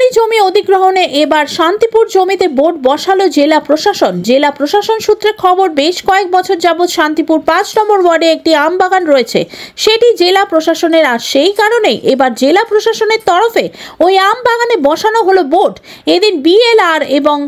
সরকারি জমি অধিগ্রহণে এবার শান্তিপুর জমিতে বোর্ড বসালো জেলা প্রশাসন। জেলা প্রশাসন সূত্রে খবর, বেশ কয়েক বছর যাবৎ শান্তিপুর 5 নম্বর ওয়ার্ডে একটি আম বাগান রয়েছে, সেটি জেলা প্রশাসনের। আর সেই কারণেই এবার জেলা প্রশাসনের তরফে ওই আম বাগানে বসানো হলো বোর্ড। এদিন বিএলআর এবং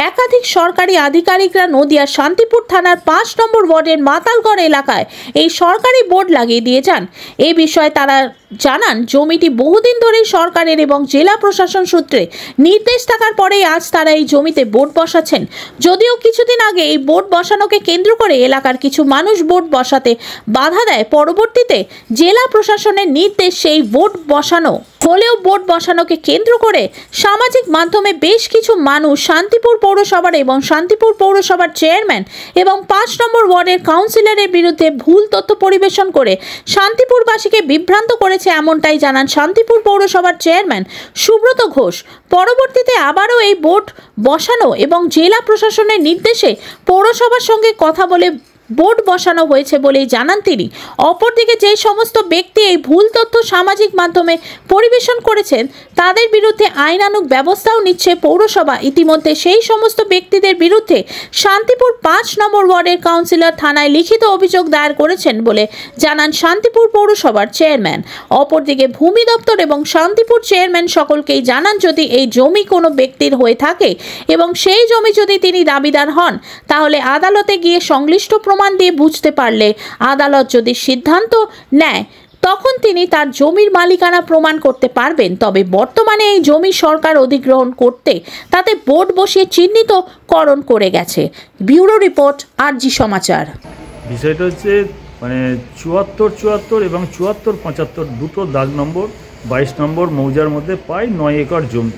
একাধিক সরকারি আধিকারিকরা নদিয়ার শান্তিপুর থানার 5 নম্বর ওয়ার্ডের মাতালগড় এলাকায় এই সরকারি বোর্ড লাগিয়ে দিয়ে যান। এই বিষয়ে তারা জানান, জমিটি বহুদিন ধরেই সরকারের এবং জেলা প্রশাসন সূত্রে নির্দেশ থাকার পরেই আজ তারা এই জমিতে বোর্ড বসাচ্ছেন। যদিও কিছুদিন আগে এই বোর্ড বসানোকে কেন্দ্র করে এলাকার কিছু মানুষ বোর্ড বসাতে বাধা দেয়, পরবর্তীতে জেলা প্রশাসনের নির্দেশ সেই বোর্ড বসানো হলেও বোর্ড বসানোকে কেন্দ্র করে সামাজিক মাধ্যমে বেশ কিছু মানুষ শান্তিপুর পৌরসভার এবং শান্তিপুর পৌরসভার চেয়ারম্যান এবং 5 নম্বর ওয়ার্ডের কাউন্সিলরের বিরুদ্ধে ভুল তথ্য পরিবেশন করে শান্তিপুরবাসীকে বিভ্রান্ত করেছে, এমনটাই জানান শান্তিপুর পৌরসভার চেয়ারম্যান সুব্রত ঘোষ। পরবর্তীতে আবারও এই বোর্ড বসানো এবং জেলা প্রশাসনের নির্দেশে পৌরসভার সঙ্গে কথা বলে বোর্ড বসানো হয়েছে বলেই জানান তিনি। অপরদিকে যে সমস্ত ব্যক্তি এই ভুল তথ্য সামাজিক মাধ্যমে পরিবেশন করেছেন তাদের বিরুদ্ধে আইনানুগ ব্যবস্থাও নিচ্ছে পৌরসভা। ইতিমধ্যে সেই সমস্ত ব্যক্তিদের বিরুদ্ধে শান্তিপুর 5 নম্বর ওয়ার্ডের কাউন্সিলর থানায় লিখিত অভিযোগ দায়ের করেছেন বলে জানান শান্তিপুর পৌরসভার চেয়ারম্যান। অপরদিকে ভূমি দপ্তর এবং শান্তিপুর চেয়ারম্যান সকলকেই জানান, যদি এই জমি কোনো ব্যক্তির হয়ে থাকে এবং সেই জমি যদি তিনি দাবিদার হন, তাহলে আদালতে গিয়ে সংশ্লিষ্ট প্রমাণ দিয়ে বুঝতে পারলে আদালত যদি সিদ্ধান্ত নেয় তখন তিনি তার জমির মালিকানা প্রমাণ করতে পারবেন। তবে বর্তমানে এই জমি সরকার অধিগ্রহণ করতে তাতে বোর্ড বসিয়ে চিহ্নিতকরণ করে গেছে। ব্যুরো রিপোর্ট, আরজি সমাচার। বিষয়টা হচ্ছে মানে 74 এবং 74-75 দুটো দাগ নম্বর 22 নম্বর মৌজার মধ্যে প্রায় 9 একর জমি।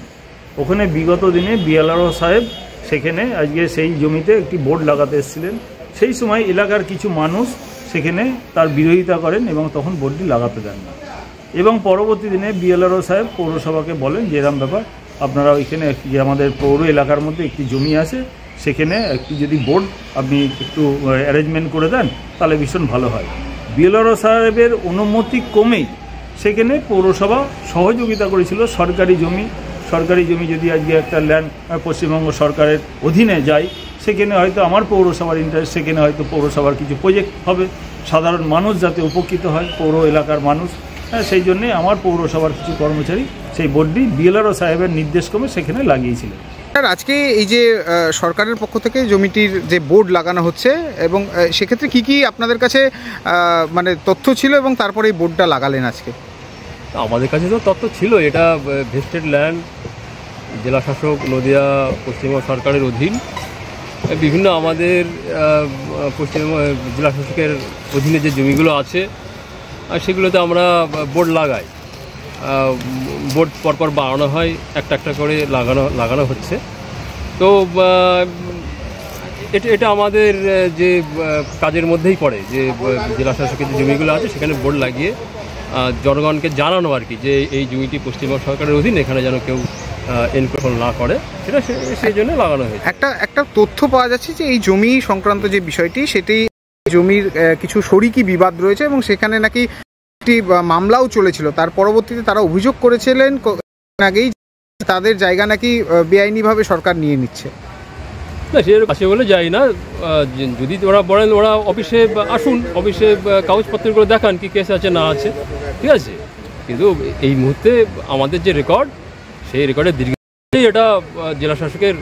ওখানে বিগত দিনে বিএলআরও সাহেব সেখানে আজকে সেই জমিতে একটি বোর্ড লাগাতে এসেছিলেন। সেই সময় এলাকার কিছু মানুষ সেখানে তার বিরোধিতা করেন এবং তখন বোর্ডটি লাগাতে দেন না। এবং পরবর্তী দিনে বিএলআরও সাহেব পৌরসভাকে বলেন যে এরকম ব্যাপার, আপনারা ওইখানে যে আমাদের পৌর এলাকার মধ্যে একটি জমি আছে, সেখানে একটি যদি বোর্ড আপনি একটু অ্যারেঞ্জমেন্ট করে দেন তাহলে ভীষণ ভালো হয়। বিএলআরও সাহেবের অনুমতি কমেই সেখানে পৌরসভা সহযোগিতা করেছিল। সরকারি জমি যদি আজকে একটা ল্যান্ড পশ্চিমবঙ্গ সরকারের অধীনে যায়, সেখানে হয়তো আমার পৌরসভার ইন্টারেস্ট, সেখানে হয়তো পৌরসভার কিছু প্রজেক্ট হবে, সাধারণ মানুষ যাতে উপকৃত হয়, পৌর এলাকার মানুষ। সেই জন্যে আমার পৌরসভার কিছু কর্মচারী সেই বোর্ডটি বিএলআরও সাহেবের নির্দেশক্রমে সেখানে লাগিয়েছিলেন। স্যার, আজকে এই যে সরকারের পক্ষ থেকে জমিটির যে বোর্ড লাগানো হচ্ছে এবং সেক্ষেত্রে কি আপনাদের কাছে মানে তথ্য ছিল এবং তারপরে এই বোর্ডটা লাগালেন আজকে? আমাদের কাছে তো তথ্য ছিল, এটা ভেস্টেড ল্যান্ড, জেলা শাসক নদিয়া পশ্চিমবঙ্গ সরকারের অধীন। বিভিন্ন আমাদের পশ্চিমবঙ্গ জেলা শাসকের অধীনে যে জমিগুলো আছে সেগুলোতে আমরা বোর্ড লাগাই। বোর্ড পরপর বানানো হয়, একটা করে লাগানো হচ্ছে। তো এটা আমাদের যে কাজের মধ্যেই পড়ে, যে জেলা শাসকের যে জমিগুলো আছে সেখানে বোর্ড লাগিয়ে জনগণকে জানানো আর কি, যে এই জমিটি পশ্চিমবঙ্গ সরকারের অধীন, এখানে যেন কেউ এনক্রোচ না করে, সেটা সেই জন্য লাগানো হয়েছে। একটা তথ্য পাওয়া যাচ্ছে যে এই জমি সংক্রান্ত যে বিষয়টি, সেটি জমির কিছু শরিকি বিবাদ রয়েছে এবং সেখানে নাকি একটি মামলাও চলেছিল। তার পরবর্তীতে তারা অভিযোগ করেছিলেন আগেই তাদের জায়গা নাকি বেআইনিভাবে সরকার নিয়ে নিচ্ছে। না, সে কাছে বলে যাই না। যদি ওরা বলেন ওরা অফিসে আসুন, অফিসে কাগজপত্রগুলো দেখান কি কেস আছে না আছে, ঠিক আছে। কিন্তু এই মুহূর্তে আমাদের যে রেকর্ড, সেই রেকর্ডের দীর্ঘ এটা জেলা শাসকের